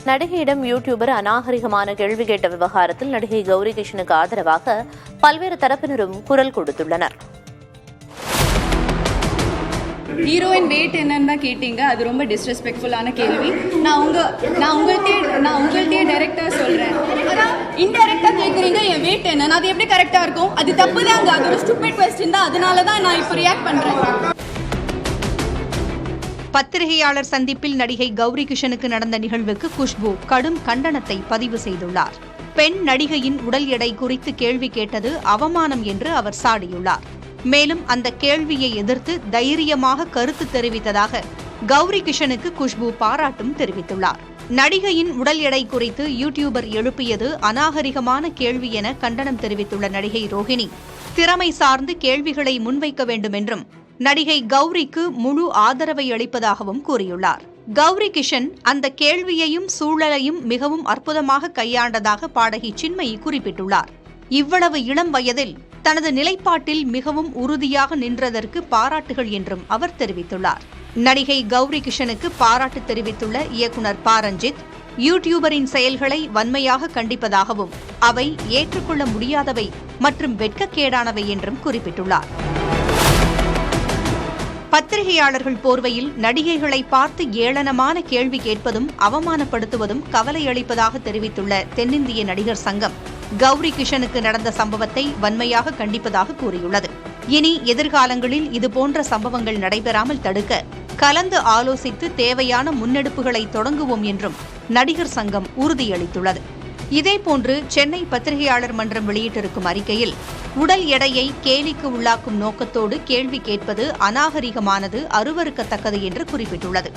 நடிகையிடம் YouTuber அநாகரிகமான கேள்வி கேட்ட விவகாரத்தில் நடிகை கௌரி கிஷனுக்கு ஆதரவாக பல்வேறு தரப்பினரும் குரல் கொடுத்துள்ளனர். ஹீரோயின் வெயிட் என்னன்னு தான் கேட்டீங்க. அது ரொம்ப டிஸ்ரெஸ்பெக்ட்ஃபுல்லான கேள்வி. நான் உங்கள்கிட்டயே டைரக்டா சொல்றேன். அதான் இன்டைரக்டா கேட்குறீங்க என் வெயிட் என்ன, அது எப்படி கரெக்டா இருக்கும்? அது தப்பு தாங்க. அது ஒரு ஸ்டூபிட் கொஸ்டின் தான். அதனால தான் நான் இப்போ ரியாக்ட் பண்றேன். பத்திரிகையாளர் சந்திப்பில் நடிகை கௌரி கிஷனுக்கு நடந்த நிகழ்வுக்கு குஷ்பு கடும் கண்டனத்தை பதிவு செய்துள்ளார். பெண் நடிகையின் உடல் எடை குறித்து கேள்வி கேட்டது அவமானம் என்று அவர் சாடியுள்ளார். மேலும் அந்த கேள்வியை எதிர்த்து தைரியமாக கருத்து தெரிவித்ததாக கௌரி கிஷனுக்கு குஷ்பு பாராட்டும் தெரிவித்துள்ளார். நடிகையின் உடல் எடை குறித்து யூடியூபர் எழுப்பியது அநாகரிகமான கேள்வி என கண்டனம் தெரிவித்துள்ள நடிகை ரோஹிணி, திறமை சார்ந்து கேள்விகளை முன்வைக்க வேண்டும் என்றும் நடிகை கௌரிக்கு முழு ஆதரவை அளிப்பதாகவும் கூறியுள்ளார். கௌரி கிஷன் அந்த கேள்வியையும் சூழலையும் மிகவும் அற்புதமாக கையாண்டதாக பாடகி சின்மயி குறிப்பிட்டுள்ளார். இவ்வளவு இளம் வயதில் தனது நிலைப்பாட்டில் மிகவும் உறுதியாக நின்றதற்கு பாராட்டுகள் என்றும் அவர் தெரிவித்துள்ளார். நடிகை கௌரி கிஷனுக்கு பாராட்டு தெரிவித்துள்ள இயக்குநர் பாரஞ்சித், யூடியூபரின் செயல்களை வன்மையாக கண்டிப்பதாகவும் அவை ஏற்றுக்கொள்ள முடியாதவை மற்றும் வெட்கக்கேடானவை என்றும் குறிப்பிட்டுள்ளார். பத்திரிகையாளர்கள் போர்வையில் நடிகைகளை பார்த்து ஏளனமான கேள்வி கேட்பதும் அவமானப்படுத்துவதும் கவலையளிப்பதாக தெரிவித்துள்ள தென்னிந்திய நடிகர் சங்கம் கௌரி கிஷனுக்கு நடந்த சம்பவத்தை வன்மையாக கண்டிப்பதாக கூறியுள்ளது. இனி எதிர்காலங்களில் இதுபோன்ற சம்பவங்கள் நடைபெறாமல் தடுக்க கலந்து ஆலோசித்து தேவையான முன்னெடுப்புகளை தொடங்குவோம் என்றும் நடிகர் சங்கம் உறுதியளித்துள்ளது. இதேபோன்று சென்னை பத்திரிகையாளர் மன்றம் வெளியிட்டிருக்கும் அறிக்கையில், உடல் எடையை கேலிக்கு உள்ளாக்கும் நோக்கத்தோடு கேள்வி கேட்பது அநாகரிகமானது, அருவருக்கத்தக்கது என்று குறிப்பிட்டுள்ளது.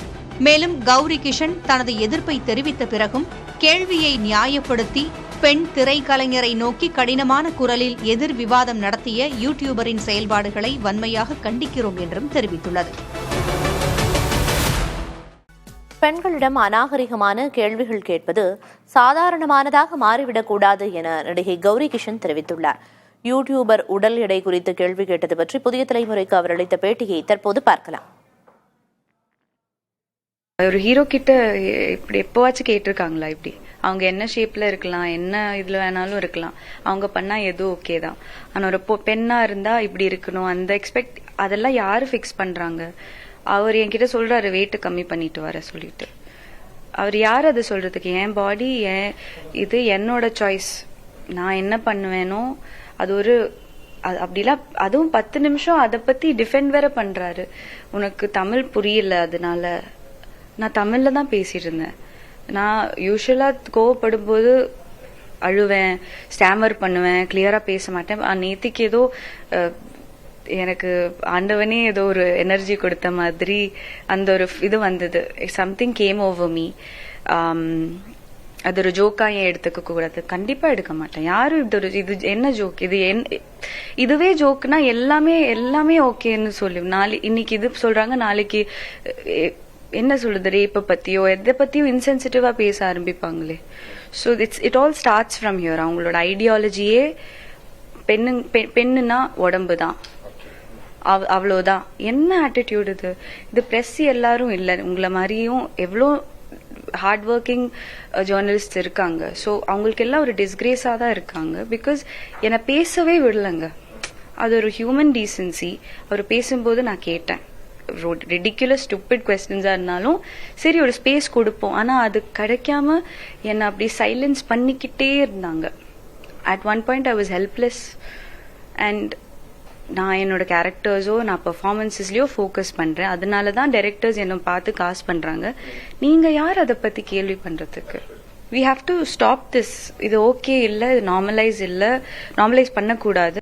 மேலும் கௌரி கிஷன் தனது எதிர்ப்பை தெரிவித்த பிறகும் கேள்வியை நியாயப்படுத்தி பெண் திரைக்கலைஞரை நோக்கி கடினமான குரலில் எதிர் விவாதம் நடத்திய யூடியூபரின் செயல்பாடுகளை வன்மையாக கண்டிக்கிறோம் என்றும் தெரிவித்துள்ளது. பெண்களிடம் அநாகரிகமான கேள்விகள் கேட்பது சாதாரணமானதாக மாறிவிடக்கூடாது என நடிகை கௌரி கிஷன் தெரிவித்துள்ளார். யூடியூபர் உடல் எடை குறித்து கேள்வி கேட்டது பற்றி புதிய தலைமுறைக்கு அவர் அளித்த பேட்டியை தற்போது பார்க்கலாம். ஒரு ஹீரோ கிட்ட இப்படி எப்போவாச்சும் கேட்டிருக்காங்களா? இப்படி அவங்க என்ன ஷேப்ல இருக்கலாம், என்ன இதுல வேணாலும் இருக்கலாம், அவங்க பண்ணா எதுவும் ஓகே தான். ஆனா ஒரு பெண்ணா இருந்தா இப்படி இருக்கணும், அந்த எக்ஸ்பெக்ட் அதெல்லாம் யாரு ஃபிக்ஸ் பண்றாங்க? அவர் என்கிட்ட சொல்றாரு வெயிட் கம்மி பண்ணிட்டு வர சொல்லிட்டு. அவர் யார் அதை சொல்றதுக்கு? என் பாடி, இது என்னோட சாய்ஸ். நான் என்ன பண்ணுவேனோ அது ஒரு அப்படிலாம். அதுவும் 10 நிமிஷம் அதை பத்தி டிஃபெண்ட் வேற பண்றாரு. உனக்கு தமிழ் புரியல, அதனால. நான் தமிழ்ல தான் பேசிட்டு இருந்தேன். நான் யூஸ்வலா கோவப்படும் போது அழுவேன், ஸ்டாமர் பண்ணுவேன், கிளியரா பேச மாட்டேன். நேத்திக்கு ஏதோ எனக்கு ஆண்டவனே ஏதோ ஒரு எனர்ஜி கொடுத்த மாதிரி அந்த ஒரு இது வந்தது. Something game over me. அது ஒரு ஜோக்கா ஏன் எடுத்துக்க கூடாது? கண்டிப்பா எடுக்க மாட்டேன். யாரும் இது என்ன ஜோக்? இதுவே ஜோக்குனா எல்லாமே ஓகேன்னு சொல்லி இன்னைக்கு இது சொல்றாங்க, நாளைக்கு என்ன சொல்றது, ரேப்பை பத்தியோ எதை பத்தியோ இன்சென்சிட்டிவா பேச ஆரம்பிப்பாங்களே. So it all starts from here. அவங்களோட ஐடியாலஜியே பெண்ணுனா உடம்பு தான், அவ்வளவுதான். என்ன ஆட்டிடியூட் இது? இது பிரஸ் எல்லாரும் இல்லை, உங்களை மாதிரியும் எவ்வளோ ஹார்ட் ஒர்க்கிங் ஜேர்னலிஸ்ட் இருக்காங்க. ஸோ அவங்களுக்கு எல்லாம் ஒரு டிஸ்கிரேஸா தான் இருக்காங்க. பிகாஸ் என்னை பேசவே விடலைங்க. அது ஒரு ஹியூமன் டீசென்சி. அவர் பேசும்போது நான் கேட்டேன். ரிடிகுலஸ் ஸ்டூபிட் கொஸ்டின்ஸா இருந்தாலும் சரி ஒரு ஸ்பேஸ் கொடுப்போம். ஆனா அது கிடைக்காம என்னை அப்படி சைலன்ஸ் பண்ணிக்கிட்டே இருந்தாங்க. At one point I was helpless. And நான் என்னோட கேரக்டர்ஸோ நான் பெர்ஃபார்மன்ஸஸ்லயோ ஃபோக்கஸ் பண்றேன். அதனாலதான் டைரக்டர்ஸ் என்ன பார்த்து காஸ்ட் பண்றாங்க. நீங்க யார் அதை பத்தி கேள்வி பண்றதுக்கு? we have to stop this. இது ஓகே இல்ல, இது நார்மலைஸ் பண்ணக்கூடாது.